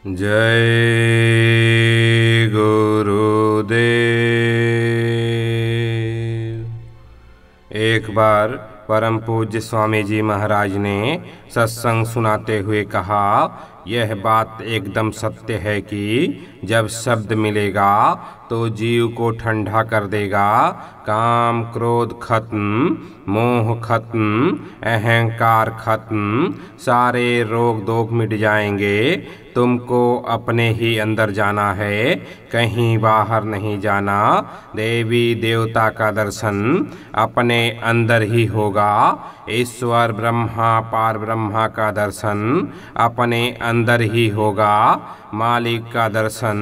जय गुरुदेव। एक बार परम पूज्य स्वामी जी महाराज ने सत्संग सुनाते हुए कहा, यह बात एकदम सत्य है कि जब शब्द मिलेगा तो जीव को ठंडा कर देगा। काम क्रोध खत्म, मोह खत्म, अहंकार खत्म, सारे रोग दोग मिट जाएंगे। तुमको अपने ही अंदर जाना है, कहीं बाहर नहीं जाना। देवी देवता का दर्शन अपने अंदर ही होगा। ईश्वर ब्रह्मा पार ब्रह्मा का दर्शन अपने अंदर ही होगा। मालिक का दर्शन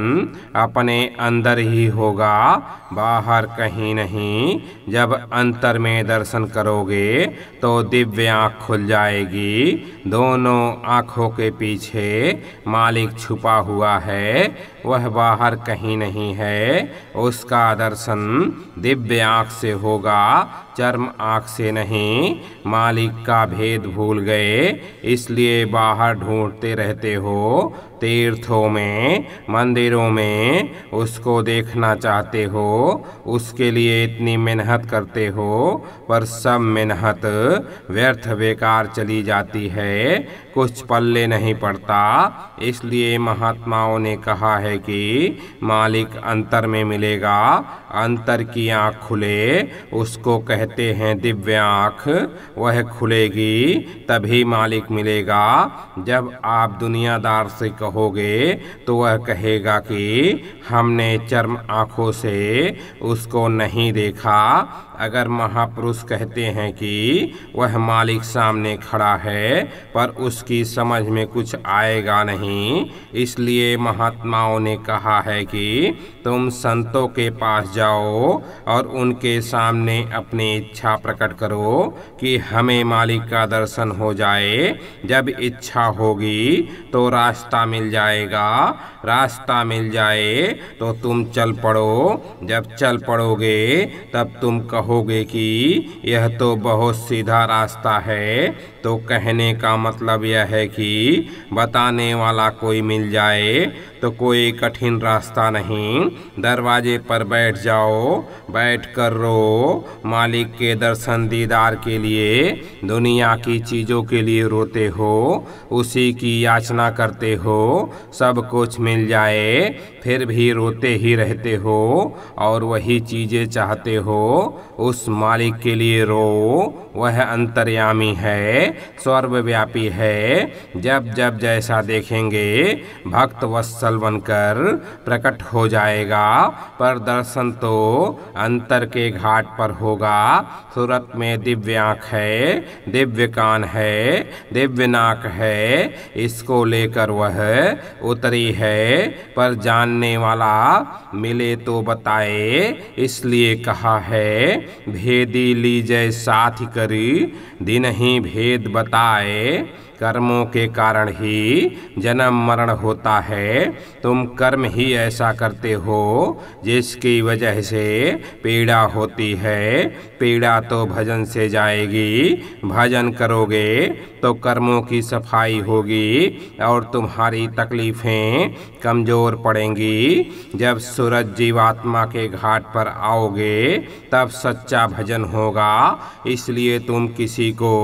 अपने अंदर ही होगा, बाहर कहीं नहीं। जब अंतर में दर्शन करोगे तो दिव्य आँख खुल जाएगी। दोनों आँखों के पीछे मालिक छुपा हुआ है, वह बाहर कहीं नहीं है। उसका दर्शन दिव्य आँख से होगा, चर्म आँख से नहीं। मालिक का भेद भूल गए, इसलिए बाहर ढूंढते रहते हो। तीर्थों में, मंदिरों में उसको देखना चाहते हो, उसके लिए इतनी मेहनत करते हो, पर सब मेहनत व्यर्थ बेकार चली जाती है, कुछ पल्ले नहीं पड़ता। इसलिए महात्माओं ने कहा है कि मालिक अंतर में मिलेगा। अंतर की आँख खुले, उसको कहते हैं दिव्य आँख। वह खुलेगी तभी मालिक मिलेगा। जब आप दुनियादार से कहोगे तो वह कहेगा कि हमने चर्म आँखों से उसको नहीं देखा। अगर महापुरुष कहते हैं कि वह मालिक सामने खड़ा है, पर उसकी समझ में कुछ आएगा नहीं। इसलिए महात्माओं ने कहा है कि तुम संतों के पास जाओ और उनके सामने अपनी इच्छा प्रकट करो कि हमें मालिक का दर्शन हो जाए। जब इच्छा होगी तो रास्ता मिल जाएगा। रास्ता मिल जाए तो तुम चल पड़ो। जब चल पड़ोगे तब तुम कहोगे कि यह तो बहुत सीधा रास्ता है। तो कहने का मतलब यह है कि बताने वाला कोई मिल जाए तो कोई कठिन रास्ता नहीं। दरवाजे पर बैठ जाओ, बैठ कर रो। मालिक के दर्शन दीदार के लिए दुनिया की चीज़ों के लिए रोते हो, उसी की याचना करते हो, सब कुछ मिल जाए फिर भी रोते ही रहते हो और वही चीज़ें चाहते हो। उस मालिक के लिए रो, वह अंतर्यामी है, सर्वव्यापी है। जब जब जैसा देखेंगे भक्त वत्सल बनकर प्रकट हो जाएगा। पर दर्शन तो अंतर के घाट पर होगा। सूरत में दिव्य आँख है, दिव्य कान है, दिव्य नाक है, इसको लेकर वह उतरी है। पर जानने वाला मिले तो बताए, इसलिए कहा है भेदी लीजय साथ करी, दिन ही भेद बताए। कर्मों के कारण ही जन्म मरण होता है। तुम कर्म ही ऐसा करते हो जिसकी वजह से पीड़ा होती है। पीड़ा तो भजन से जाएगी। भजन करोगे तो कर्मों की सफाई होगी और तुम्हारी तकलीफ़ें कमज़ोर पड़ेंगी। जब सूरज जीवात्मा के घाट पर आओगे तब सच्चा भजन होगा। इसलिए तुम किसी को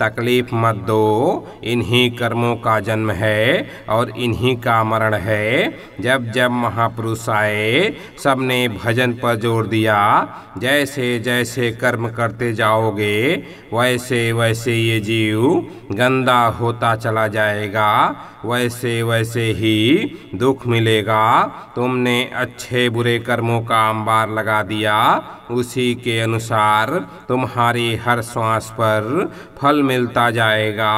तकलीफ़ मत दो। इन्हीं कर्मों का जन्म है और इन्हीं का मरण है। जब जब महापुरुष आए सबने भजन पर जोर दिया। जैसे जैसे कर्म करते जाओगे वैसे वैसे ये जीव गंदा होता चला जाएगा, वैसे वैसे ही दुख मिलेगा। तुमने अच्छे बुरे कर्मों का अंबार लगा दिया, उसी के अनुसार तुम्हारी हर श्वास पर फल मिलता जाएगा।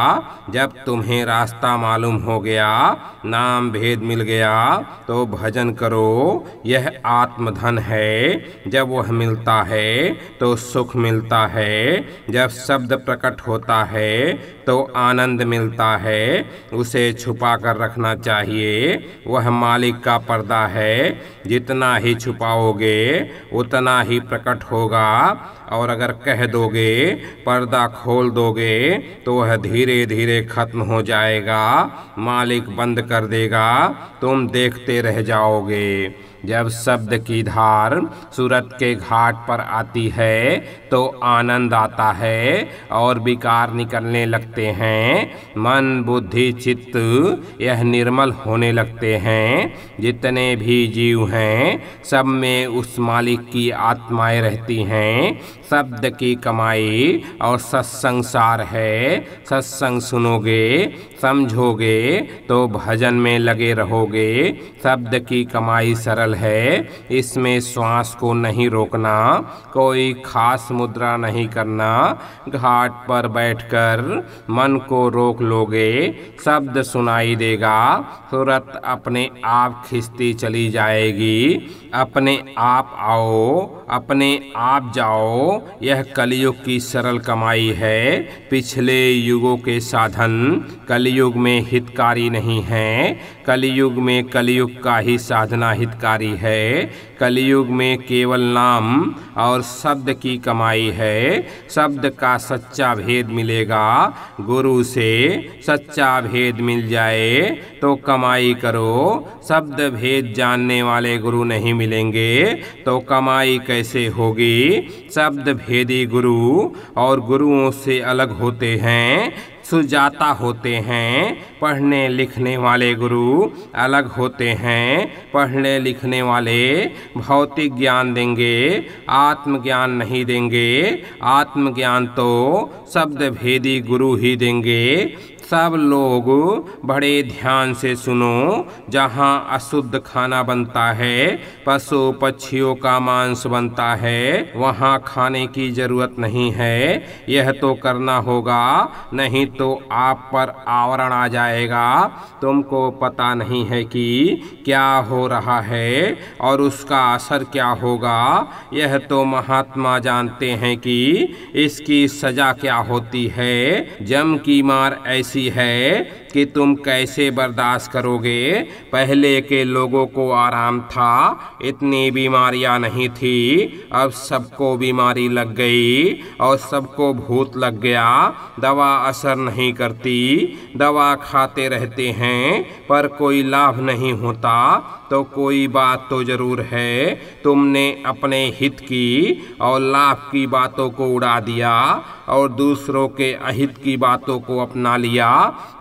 जब तुम्हें रास्ता मालूम हो गया, नाम भेद मिल गया, तो भजन करो। यह आत्मधन है। जब वह मिलता है तो सुख मिलता है। जब शब्द प्रकट होता है तो आनंद मिलता है। उसे छुपा कर रखना चाहिए। वह मालिक का पर्दा है। जितना ही छुपाओगे उतना ही प्रकट होगा। और अगर कह दोगे, पर्दा खोल दोगे, तो वह धीरे धीरे खत्म हो जाएगा। मालिक बंद कर देगा, तुम देखते रह जाओगे। जब शब्द की धार सूरत के घाट पर आती है तो आनंद आता है और विकार निकलने लगते हैं। मन बुद्धि चित्त यह निर्मल होने लगते हैं। जितने भी जीव हैं सब में उस मालिक की आत्माएं रहती हैं। शब्द की कमाई और सत्संग सार है। सत्संग सुनोगे, समझोगे तो भजन में लगे रहोगे। शब्द की कमाई सरल है, इसमें श्वास को नहीं रोकना, कोई खास मुद्रा नहीं करना। घाट पर बैठकर मन को रोक लोगे, शब्द सुनाई देगा, सूरत अपने आप खिंचती चली जाएगी। अपने आप आओ, अपने आप जाओ, यह कलयुग की सरल कमाई है। पिछले युगों के साधन कलयुग में हितकारी नहीं है। कलयुग में कलयुग का ही साधना हितकारी है। कलयुग में केवल नाम और शब्द की कमाई है। शब्द का सच्चा भेद मिलेगा, गुरु से सच्चा भेद मिल जाए तो कमाई करो। शब्द भेद जानने वाले गुरु नहीं मिलेंगे तो कमाई कैसे होगी। शब्द भेदी गुरु और गुरुओं से अलग होते हैं, सुजाता होते हैं। पढ़ने लिखने वाले गुरु अलग होते हैं। पढ़ने लिखने वाले भौतिक ज्ञान देंगे, आत्मज्ञान नहीं देंगे। आत्मज्ञान तो शब्द भेदी गुरु ही देंगे। सब लोग बड़े ध्यान से सुनो। जहाँ अशुद्ध खाना बनता है, पशु पक्षियों का मांस बनता है, वहाँ खाने की जरूरत नहीं है। यह तो करना होगा, नहीं तो आप पर आवरण आ जाएगा। तुमको पता नहीं है कि क्या हो रहा है और उसका असर क्या होगा। यह तो महात्मा जानते हैं कि इसकी सजा क्या होती है। जम की मार ऐसी है कि तुम कैसे बर्दाश्त करोगे। पहले के लोगों को आराम था, इतनी बीमारियां नहीं थी। अब सबको बीमारी लग गई और सबको भूत लग गया। दवा असर नहीं करती, दवा खाते रहते हैं पर कोई लाभ नहीं होता। तो कोई बात तो जरूर है, तुमने अपने हित की और लाभ की बातों को उड़ा दिया और दूसरों के अहित की बातों को अपना लिया।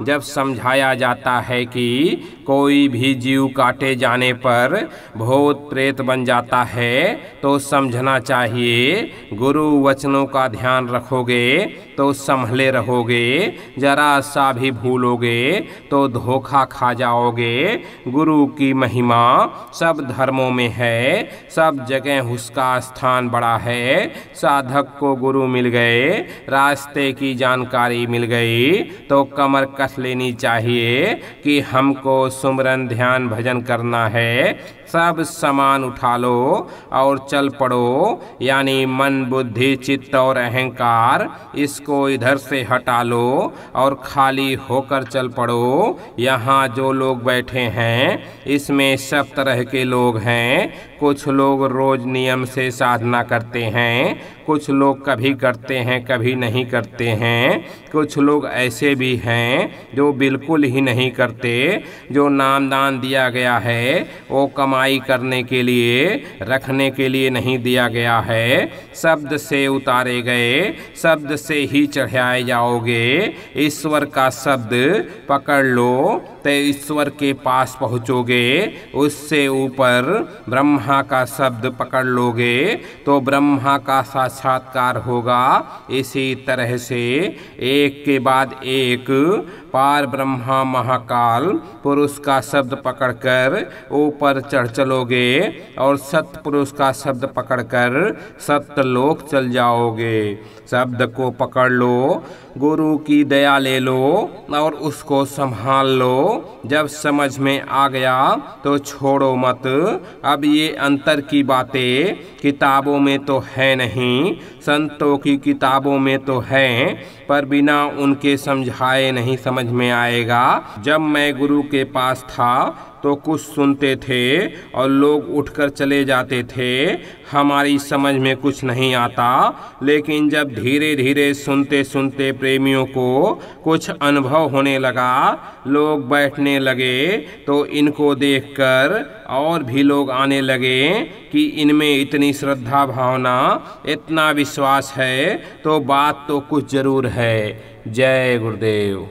जब समझाया जाता है कि कोई भी जीव काटे जाने पर भूत प्रेत बन जाता है तो समझना चाहिए गुरु वचनों का ध्यान रखोगे तो संभले रहोगे। जरा सा भी भूलोगे तो धोखा खा जाओगे। गुरु की महिमा सब धर्मों में है, सब जगह उसका स्थान बड़ा है। साधक को गुरु मिल गए, रास्ते की जानकारी मिल गई तो कमर कस लेनी चाहिए कि हमको सुमरन ध्यान भजन करना है। सब सामान उठा लो और चल पड़ो, यानी मन बुद्धि चित्त और अहंकार, इसको इधर से हटा लो और खाली होकर चल पड़ो। यहाँ जो लोग बैठे हैं इसमें सब तरह के लोग हैं। कुछ लोग रोज नियम से साधना करते हैं, कुछ लोग कभी करते हैं कभी नहीं करते हैं। कुछ लोग ऐसे भी हैं जो बिल्कुल ही नहीं करते। जो नाम दान दिया गया है वो कमाई करने के लिए, रखने के लिए नहीं दिया गया है। शब्द से उतारे गए, शब्द से ही चढ़ाए जाओगे। ईश्वर का शब्द पकड़ लो तो ईश्वर के पास पहुँचोगे। उससे ऊपर ब्रह्मा का शब्द पकड़ लोगे तो ब्रह्मा का साक्षात्कार होगा। इसी तरह से एक के बाद एक पार ब्रह्मा महाकाल पुरुष का शब्द पकड़कर ऊपर चढ़ चलोगे और सतपुरुष का शब्द पकड़कर सत्यलोक चल जाओगे। शब्द को पकड़ लो, गुरु की दया ले लो और उसको संभाल लो। जब समझ में आ गया तो छोड़ो मत। अब ये अंतर की बातें किताबों में तो है नहीं, संतों की किताबों में तो है, पर बिना उनके समझाए नहीं समझ समझ में आएगा। जब मैं गुरु के पास था तो कुछ सुनते थे और लोग उठकर चले जाते थे, हमारी समझ में कुछ नहीं आता। लेकिन जब धीरे धीरे सुनते सुनते प्रेमियों को कुछ अनुभव होने लगा, लोग बैठने लगे, तो इनको देखकर और भी लोग आने लगे कि इनमें इतनी श्रद्धा भावना, इतना विश्वास है, तो बात तो कुछ जरूर है। जय गुरुदेव।